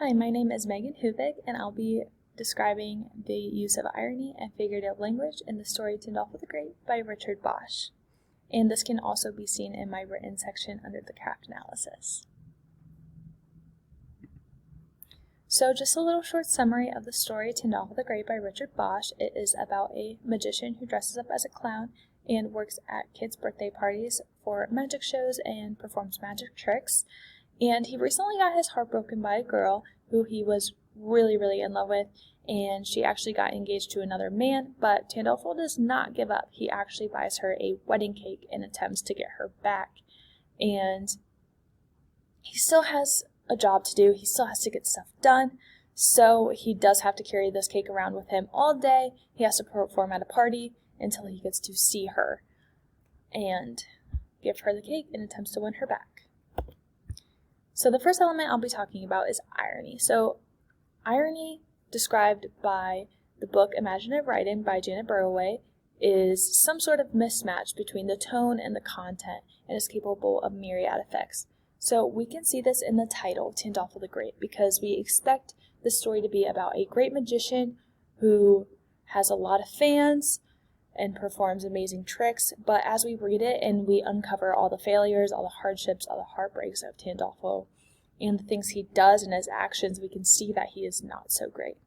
Hi, my name is Megan Houvig, and I'll be describing the use of irony and figurative language in the story Tindalfo the Great by Richard Bosch. And this can also be seen in my written section under the craft analysis. So just a little short summary of the story Tindalfo the Great by Richard Bosch. It is about a magician who dresses up as a clown and works at kids' birthday parties for magic shows and performs magic tricks. And he recently got his heart broken by a girl who he was really in love with, and she actually got engaged to another man, but Tindalfo does not give up. He actually buys her a wedding cake and attempts to get her back. And he still has a job to do. He still has to get stuff done. So he does have to carry this cake around with him all day. He has to perform at a party until he gets to see her and give her the cake and attempts to win her back. So the first element I'll be talking about is irony. So irony, described by the book Imaginative Writing by Janet Burroway, is some sort of mismatch between the tone and the content and is capable of myriad effects. So we can see this in the title, Tindalfo the Great, because we expect the story to be about a great magician who has a lot of fans and performs amazing tricks, but as we read it and we uncover all the failures, all the hardships, all the heartbreaks of Tindalfo and the things he does and his actions, we can see that he is not so great.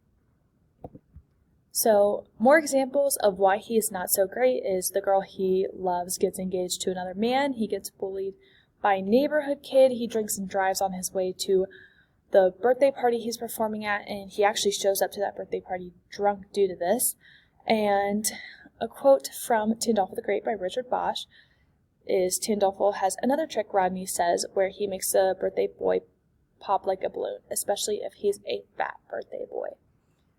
So more examples of why he is not so great is the girl he loves gets engaged to another man, he gets bullied by a neighborhood kid, he drinks and drives on his way to the birthday party he's performing at, and he actually shows up to that birthday party drunk due to this. And a quote from Tindalfo the Great by Richard Bosch is, "Tindalfo has another trick," Rodney says, "where he makes the birthday boy pop like a balloon, especially if he's a fat birthday boy."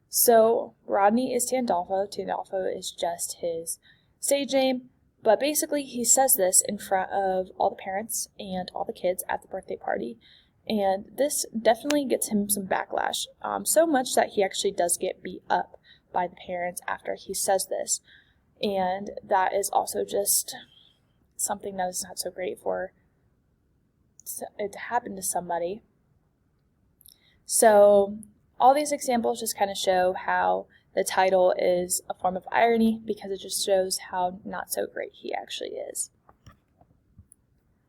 So Rodney is Tindalfo. Tindalfo is just his stage name, but basically he says this in front of all the parents and all the kids at the birthday party, and this definitely gets him some backlash, so much that he actually does get beat up by the parents after he says this. And that is also just something that is not so great for it to happen to somebody. So all these examples just kind of show how the title is a form of irony, because it just shows how not so great he actually is.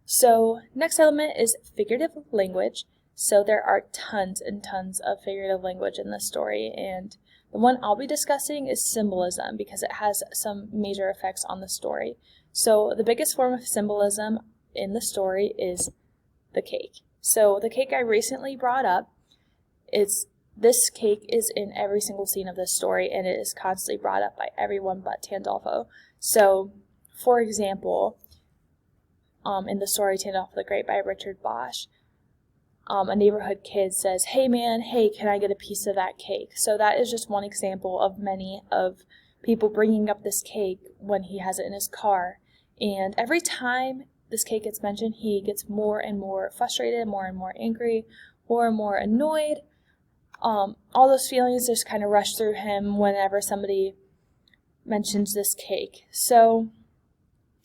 So next element is figurative language. So there are tons and tons of figurative language in this story, and the one I'll be discussing is symbolism, because it has some major effects on the story. So the biggest form of symbolism in the story is the cake. So the cake I recently brought up, this cake is in every single scene of this story, and it is constantly brought up by everyone but Tindalfo. So, for example, in the story Tindalfo the Great by Richard Bosch, a neighborhood kid says, "Hey man, hey, can I get a piece of that cake?" So that is just one example of many of people bringing up this cake when he has it in his car. And every time this cake gets mentioned, he gets more and more frustrated, more and more angry, more and more annoyed. All those feelings just kind of rush through him whenever somebody mentions this cake. So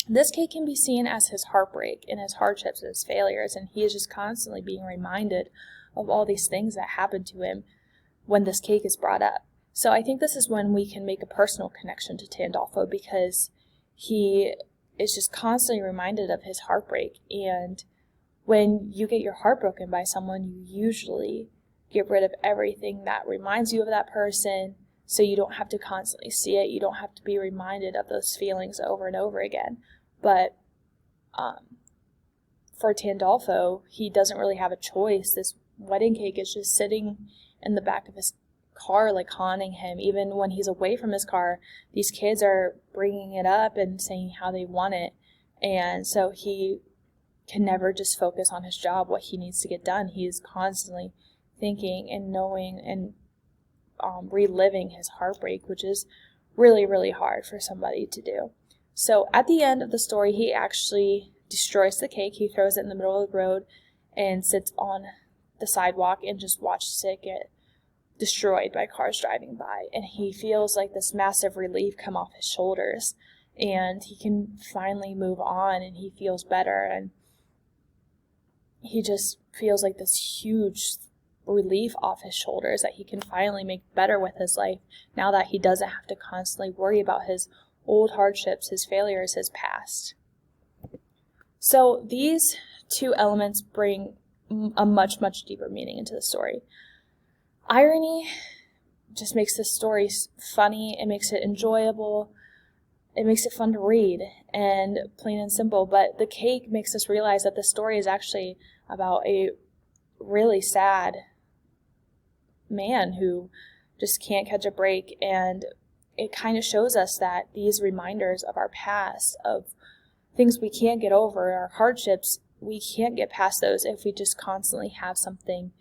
this cake can be seen as his heartbreak and his hardships and his failures, and he is just constantly being reminded of all these things that happened to him when this cake is brought up. So I think this is when we can make a personal connection to Tindalfo, because he is just constantly reminded of his heartbreak. And when you get your heart broken by someone, you usually get rid of everything that reminds you of that person, so you don't have to constantly see it. You don't have to be reminded of those feelings over and over again. But for Tindalfo, he doesn't really have a choice. This wedding cake is just sitting in the back of his car, like haunting him. Even when he's away from his car, these kids are bringing it up and saying how they want it. And so he can never just focus on his job, what he needs to get done. He is constantly thinking and knowing and reliving his heartbreak, which is really hard for somebody to do. So at the end of the story, he actually destroys the cake. He throws it in the middle of the road and sits on the sidewalk and just watches it get destroyed by cars driving by. And he feels like this massive relief come off his shoulders, and he can finally move on, and he feels better, and he just feels like this huge relief off his shoulders, that he can finally make better with his life now that he doesn't have to constantly worry about his old hardships, his failures, his past. So these two elements bring a much, much deeper meaning into the story. Irony just makes the story funny, it makes it enjoyable, it makes it fun to read, and plain and simple. But the cake makes us realize that the story is actually about a really sad man who just can't catch a break, and it kind of shows us that these reminders of our past, of things we can't get over, our hardships, we can't get past those if we just constantly have something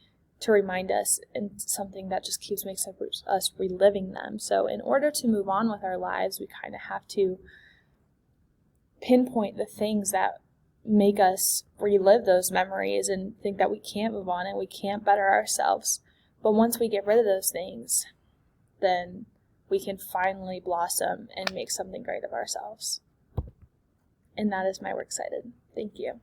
to remind us, and something that just makes us reliving them. So in order to move on with our lives, we kind of have to pinpoint the things that make us relive those memories and think that we can't move on and we can't better ourselves. But once we get rid of those things, then we can finally blossom and make something great of ourselves. And that is my works cited. Thank you.